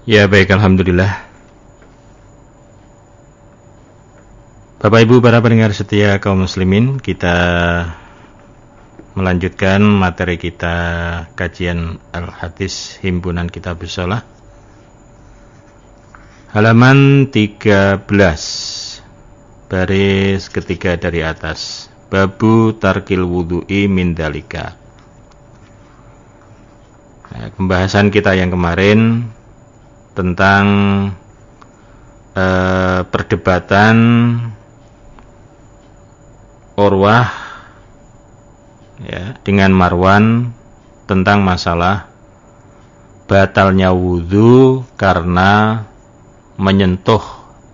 Ya baik, Alhamdulillah. Bapak Ibu para pendengar setia kaum muslimin, kita melanjutkan materi kita kajian Al-Hadis Himpunan Kitabus Shalah, halaman 13, baris ketiga dari atas, Babu Tarkil Wudu'i min Dalika. Pembahasan kita yang kemarin tentang perdebatan Urwah ya, dengan Marwan tentang masalah batalnya wudu karena menyentuh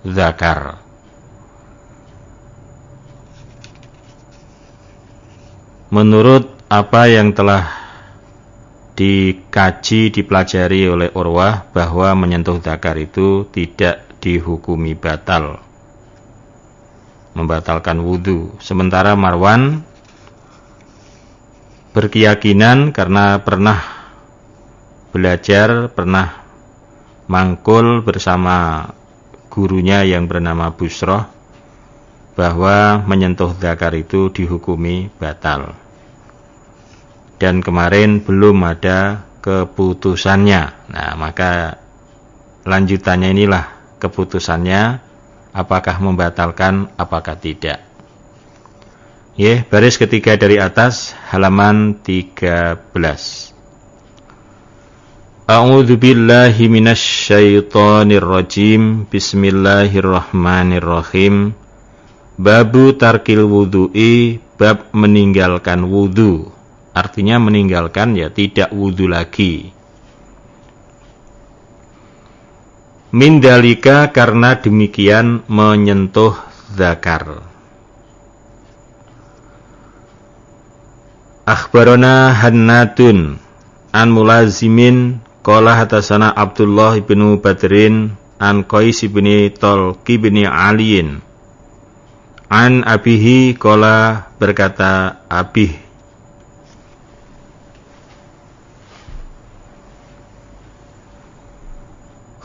zakar. Menurut apa yang telah dikaji, dipelajari oleh Urwah, bahwa menyentuh zakar itu tidak dihukumi batal, membatalkan wudu. Sementara Marwan berkeyakinan karena pernah belajar, pernah mangkul bersama gurunya yang bernama Busroh, bahwa menyentuh zakar itu dihukumi batal. Dan kemarin belum ada keputusannya. Nah, maka lanjutannya inilah keputusannya, apakah membatalkan, apakah tidak. Baris ketiga dari atas, halaman 13. A'udzu billahi minasy syaithanir rajim. Bismillahirrahmanirrahim. Babu tarkil wudu'i, bab meninggalkan wudu. Artinya meninggalkan ya tidak wudu lagi. Min dalika, karena demikian menyentuh zakar. Akhbarana Hannatun an Mulazimin qala hatasana Abdullah ibnu Badrin an Qais ibni Talqi ibni Aliin an abihi qala, berkata abih,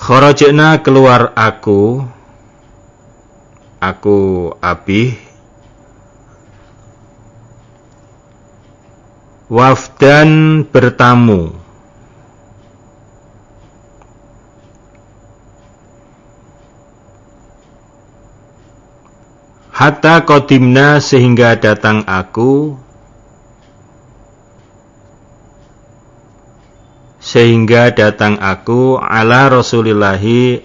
kharajna, keluar aku abih, wafdan, bertamu, hatta qadimna, sehingga datang aku, ala Rasulillahi,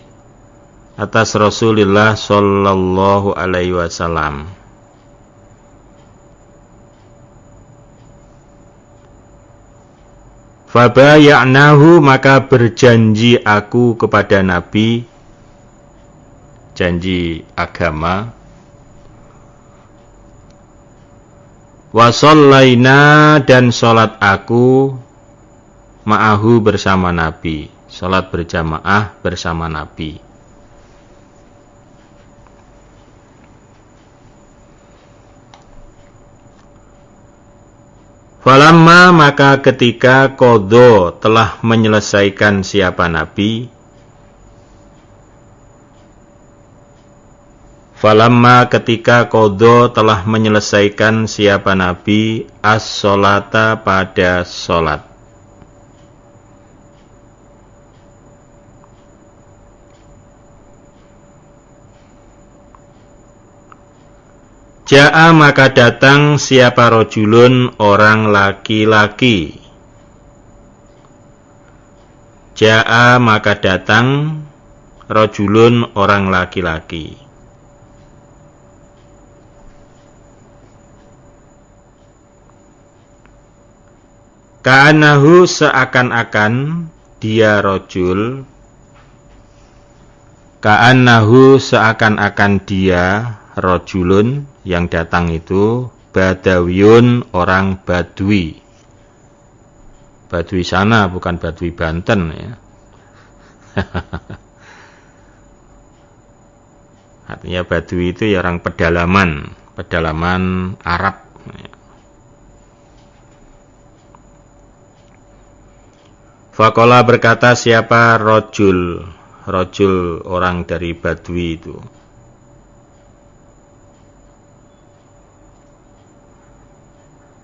atas Rasulullah sallallahu alaihi wasallam. Fabaya'nahu, maka berjanji aku kepada Nabi, janji agama. Wa shallaina, dan salat aku, ma'ahu, bersama Nabi, salat berjamaah bersama Nabi. Falamma, maka ketika qadha, telah menyelesaikan siapa Nabi. Falamma, ketika qadha, telah menyelesaikan siapa Nabi, as-sholata, pada sholat. Ja'a, maka datang siapa rojulun, orang laki-laki. Ja'a, maka datang rojulun, orang laki-laki. Ka'anahu, seakan-akan dia rojul. Ka'anahu, seakan-akan dia rojulun, yang datang itu badawiyun, orang Badui. Badui sana, bukan Badui Banten ya. Artinya Badui itu ya orang pedalaman Arab ya. Faqala berkata siapa rojul orang dari Badui itu.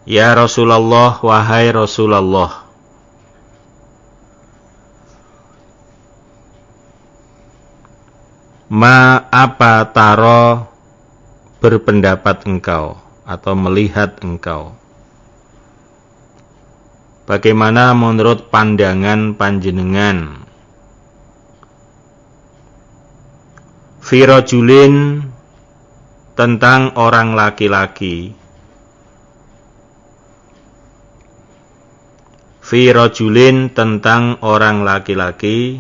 Ya Rasulullah, wahai Rasulullah, ma apa taro berpendapat engkau atau melihat engkau? Bagaimana menurut pandangan panjenengan? Firojulin tentang orang laki-laki. Firojulin tentang orang laki-laki.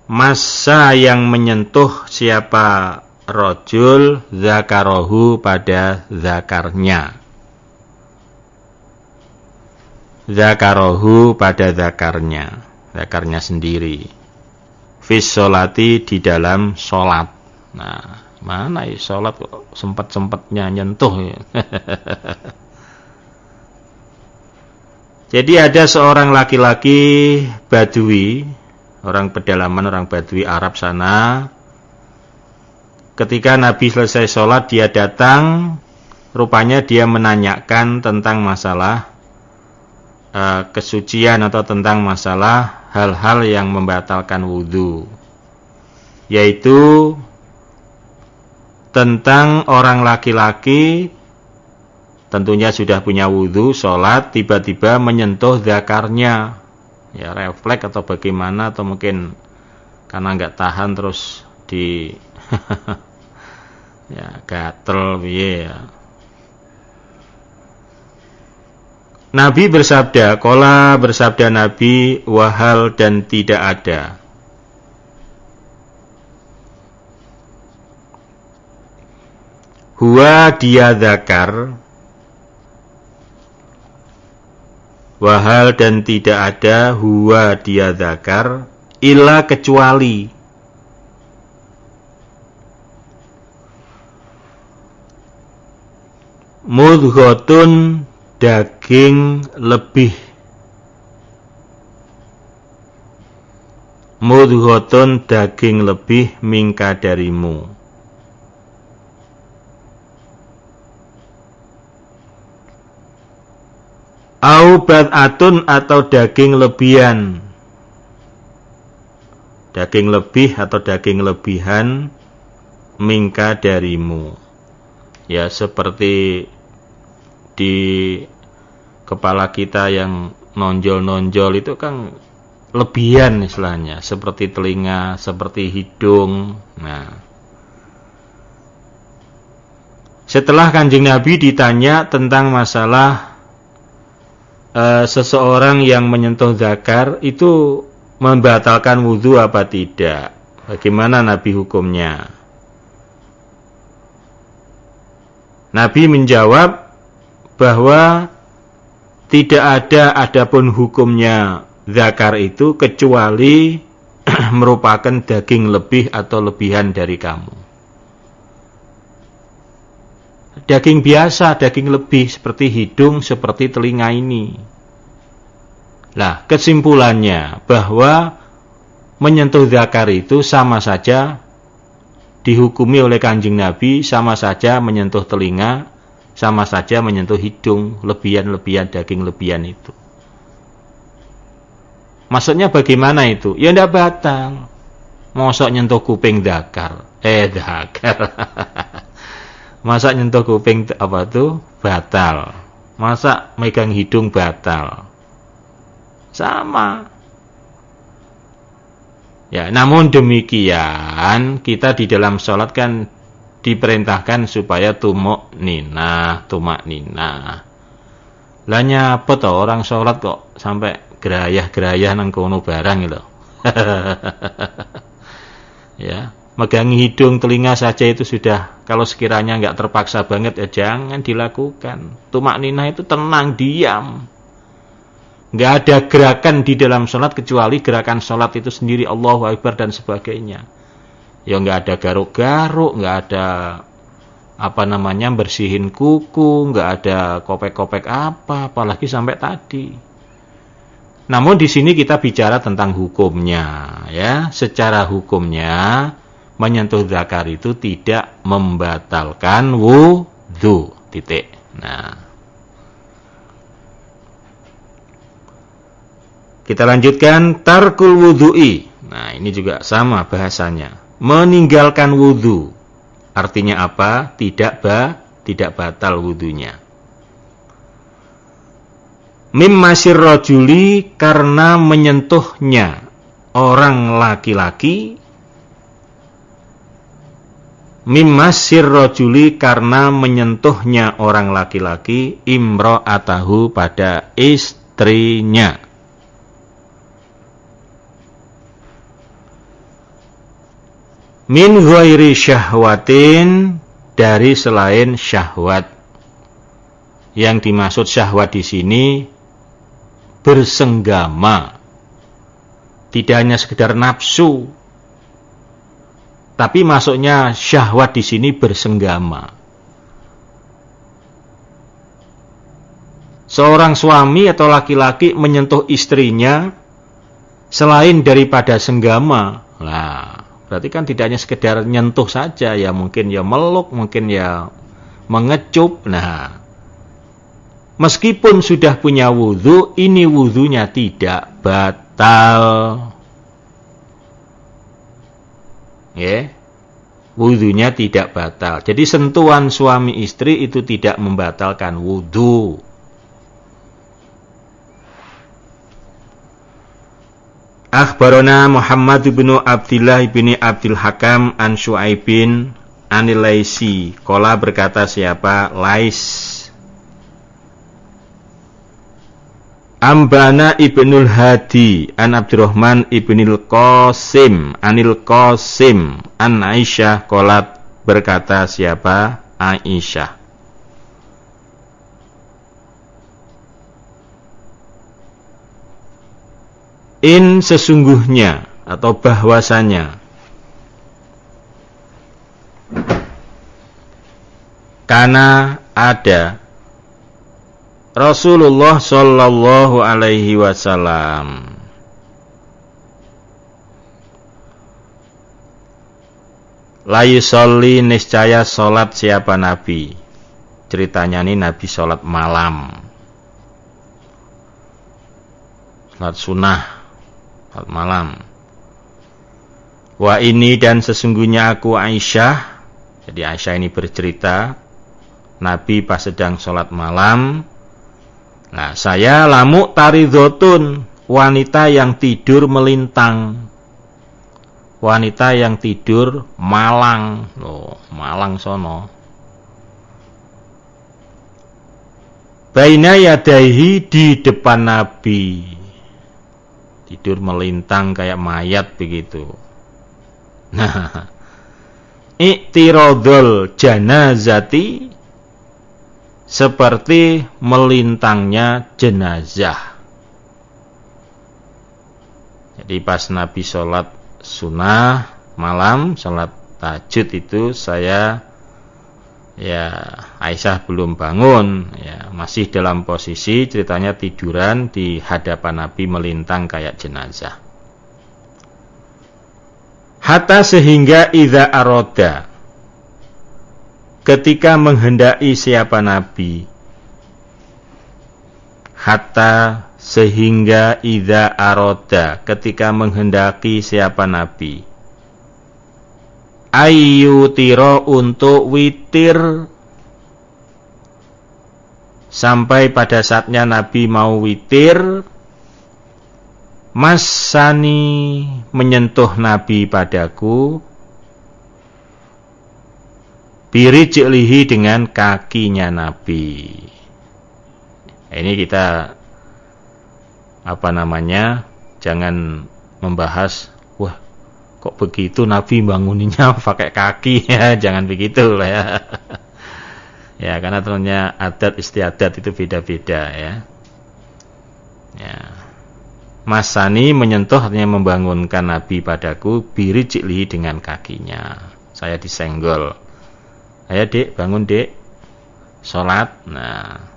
Masa yang menyentuh siapa rojul zakarohu pada zakarnya. Zakarohu pada zakarnya sendiri. Fis sholati di dalam sholat. Nah, mana ya sholat kok sempat-sempatnya nyentuh ya. Jadi ada seorang laki-laki Badui, orang pedalaman, orang Badui Arab sana. Ketika Nabi selesai sholat, dia datang. Rupanya dia menanyakan tentang masalah kesucian atau tentang masalah hal-hal yang membatalkan wudhu. Yaitu tentang orang laki-laki, tentunya sudah punya wudhu, sholat, tiba-tiba menyentuh zakarnya. Ya refleks atau bagaimana, atau mungkin karena nggak tahan terus di ya gatel ya. Nabi bersabda, qala bersabda Nabi, wahal dan tidak ada. Huwa dia zakar, wahal dan tidak ada huwa dia zakar, illa kecuali mudghotun daging lebih, mudghotun daging lebih mingka darimu, au bad'atun atau daging lebihan, daging lebih atau daging lebihan mingka darimu. Ya seperti di kepala kita yang nonjol-nonjol itu kan lebihan istilahnya, seperti telinga, seperti hidung. Nah, setelah Kanjeng Nabi ditanya tentang masalah seseorang yang menyentuh zakar itu membatalkan wudhu apa tidak, bagaimana Nabi hukumnya? Nabi menjawab bahwa tidak ada adapun hukumnya zakar itu kecuali merupakan daging lebih atau lebihan dari kamu. Daging biasa, daging lebih seperti hidung, seperti telinga ini. Nah, kesimpulannya bahwa menyentuh zakar itu sama saja dihukumi oleh Kanjeng Nabi, sama saja menyentuh telinga, sama saja menyentuh hidung, lebihan-lebihan daging lebihan itu. Maksudnya bagaimana itu? Ya tidak batal. Mosok nyentuh kuping zakar. Zakar. Masa nyentuh kuping apa tuh? Batal. Masa megang hidung batal. Sama. Ya, namun demikian kita di dalam sholat kan diperintahkan supaya tumak ninah. Lah nyapa toh orang sholat kok sampai gerayah-gerayah nang kono barang gitu. Ya, megangi hidung, telinga saja itu sudah, kalau sekiranya nggak terpaksa banget ya jangan dilakukan. Tumak ninah itu tenang, diam. Nggak ada gerakan di dalam sholat kecuali gerakan sholat itu sendiri, Allahu Akbar dan sebagainya. Ya nggak ada garuk-garuk, nggak ada bersihin kuku, nggak ada kopek-kopek apalagi sampai tadi. Namun di sini kita bicara tentang hukumnya, ya. Secara hukumnya menyentuh zakar itu tidak membatalkan wudu. Titik. Nah, kita lanjutkan tarkul wudu'i. Nah, ini juga sama bahasanya. Meninggalkan wudu. Artinya apa? Tidak batal wudunya. Mimmasir rajuli, karena menyentuhnya orang laki-laki. Mimmasir rajuli, karena menyentuhnya orang laki-laki, imra'atahu, pada istrinya. Min ghairi syahwatin, dari selain syahwat. Yang dimaksud syahwat di sini bersenggama. Tidak hanya sekedar nafsu, tapi maksudnya syahwat di sini bersenggama. Seorang suami atau laki-laki menyentuh istrinya selain daripada senggama. Nah, berarti kan tidak hanya sekedar nyentuh saja, ya mungkin ya meluk, mungkin ya mengecup. Nah, meskipun sudah punya wudu, ini wudunya tidak batal. Ya, wudunya tidak batal. Jadi sentuhan suami istri itu tidak membatalkan wudu. Akhbarana Muhammad bin Abdullah bin Abdul Hakam an Syu'aibin anil Laisi. Qala, berkata siapa? Lais. Ambana ibnul Hadi an Abdurrahman ibnil Qasim anil Qasim an Aisyah qalat, berkata siapa? Aisyah. In, sesungguhnya atau bahwasanya, karena ada Rasulullah sallallahu alaihi wasallam la yusolli, niscaya salat siapa Nabi. Ceritanya ini Nabi salat malam, salat sunnah, salat malam. Wa ini, dan sesungguhnya aku Aisyah. Jadi Aisyah ini bercerita, Nabi pas sedang salat malam. Nah, saya lamuk taridotun, wanita yang tidur melintang, wanita yang tidur malang. Loh, malang sono. Baina yadaihi, di depan Nabi. Tidur melintang kayak mayat begitu. Nah, i'tiradul janazati, seperti melintangnya jenazah. Jadi pas Nabi sholat sunnah malam, sholat tahajud itu Aisyah belum bangun, ya masih dalam posisi ceritanya tiduran di hadapan Nabi melintang kayak jenazah. Hatta, sehingga idza aroda, ketika menghendaki siapa Nabi. Hatta, sehingga idza aroda, ketika menghendaki siapa Nabi. Ayyutiro, untuk witir. Sampai pada saatnya Nabi mau witir, Masani, menyentuh Nabi padaku, birijlihi, dengan kakinya Nabi. Ini kita jangan membahas, wah kok begitu Nabi banguninnya pakai kaki, ya jangan begitu lah ya. Ya, karena tentunya adat istiadat itu beda-beda ya. Ya. Masani, menyentuh, artinya membangunkan Nabi padaku, birijlihi, dengan kakinya. Saya disenggol. Ayo Dek, bangun Dek, sholat. Nah,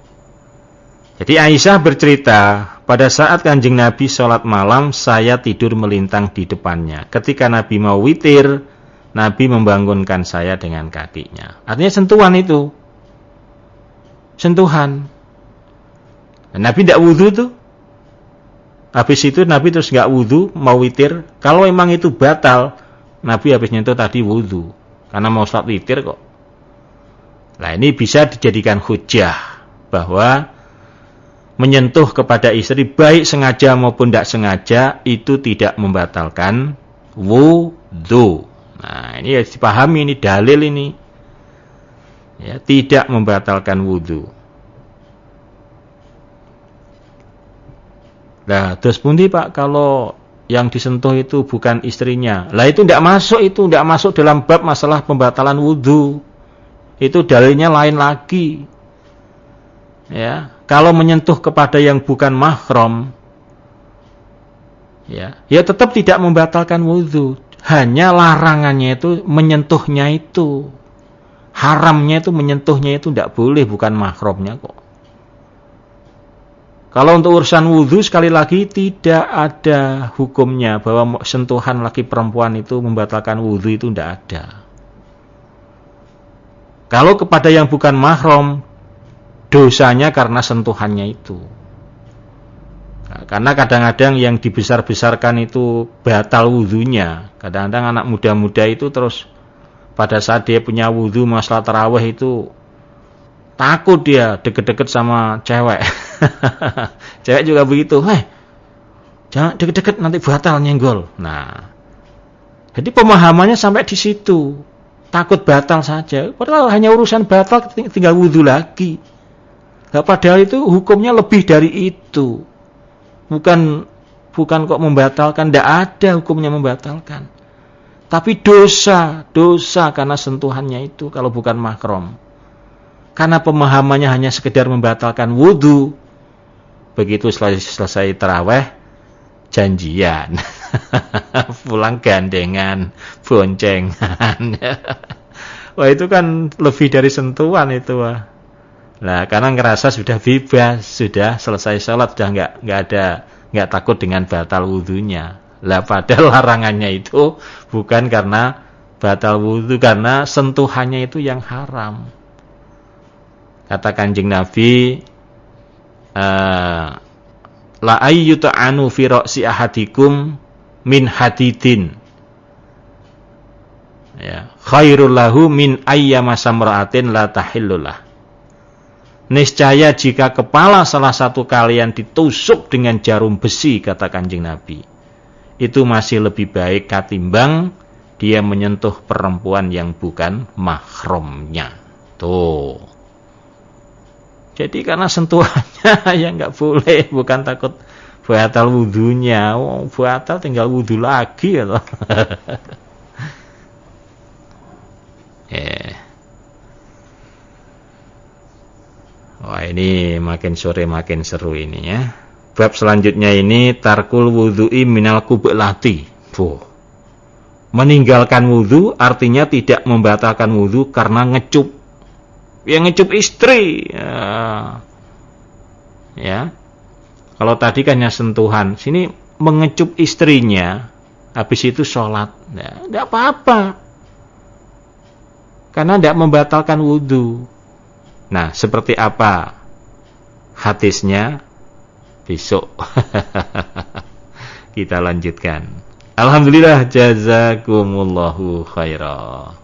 jadi Aisyah bercerita, pada saat Kanjeng Nabi sholat malam, saya tidur melintang di depannya. Ketika Nabi mau witir, Nabi membangunkan saya dengan kakinya. Artinya sentuhan itu. Sentuhan. Nabi tidak wudhu tuh. Habis itu Nabi terus nggak wudhu, mau witir. Kalau memang itu batal, Nabi habis nyentuh tadi wudhu. Karena mau sholat witir kok. Nah ini bisa dijadikan hujah bahwa menyentuh kepada istri baik sengaja maupun tidak sengaja itu tidak membatalkan wudhu. Nah ini harus dipahami, ini dalil ini ya, tidak membatalkan wudhu. Nah terus pundi Pak kalau yang disentuh itu bukan istrinya? Lah itu tidak masuk dalam bab masalah pembatalan wudhu. Itu dalilnya lain lagi. Ya, kalau menyentuh kepada yang bukan mahram, ya tetap tidak membatalkan wudhu. Hanya larangannya itu menyentuhnya itu, haramnya itu menyentuhnya itu tidak boleh, bukan mahramnya kok. Kalau untuk urusan wudhu sekali lagi tidak ada hukumnya bahwa sentuhan laki perempuan itu membatalkan wudhu, itu tidak ada. Kalau kepada yang bukan mahram, dosanya karena sentuhannya itu. Nah, karena kadang-kadang yang dibesar-besarkan itu batal wudhunya. Kadang-kadang anak muda-muda itu terus pada saat dia punya wudhu masalah tarawih itu takut dia deket-deket sama cewek. Cewek juga begitu. Jangan deket-deket nanti batal nyenggol. Nah, jadi pemahamannya sampai di situ. Takut batal saja. Padahal hanya urusan batal tinggal wudhu lagi. Nah, padahal itu hukumnya lebih dari itu. Bukan kok membatalkan, tidak ada hukumnya membatalkan. Tapi dosa karena sentuhannya itu kalau bukan mahram. Karena pemahamannya hanya sekedar membatalkan wudhu. Begitu selesai tarawih, janjian. Pulang gandengan, boncengan. Wah itu kan lebih dari sentuhan itu. Nah karena ngerasa sudah bebas, sudah selesai sholat, sudah nggak takut dengan batal wudhunya. Lah padahal larangannya itu bukan karena batal wudhu, karena sentuhannya itu yang haram. Kata Kanjeng Nabi, la ayyuta'anu fi ra'si ahadikum min hadidin, ya khairul lahu min ayyama samra'atin la tahillullah. Niscaya jika kepala salah satu kalian ditusuk dengan jarum besi, kata Kanjeng Nabi, itu masih lebih baik ketimbang dia menyentuh perempuan yang bukan mahramnya. Tuh. Jadi karena sentuhannya yang nggak boleh, bukan takut batal wudhunya. Batal tinggal wudhu lagi ya. Wah ini makin sore makin seru ini ya. Bab selanjutnya ini tarkul wudhu'i minal kublati. Meninggalkan wudhu artinya tidak membatalkan wudhu karena ngecup. Yang ngecup istri. Ya. Kalau tadi kan hanya sentuhan, sini mengecup istrinya, habis itu sholat. Ya, tidak apa-apa. Karena tidak membatalkan wudhu. Nah, seperti apa hadisnya? Besok kita lanjutkan. Alhamdulillah, jazakumullahu khairan.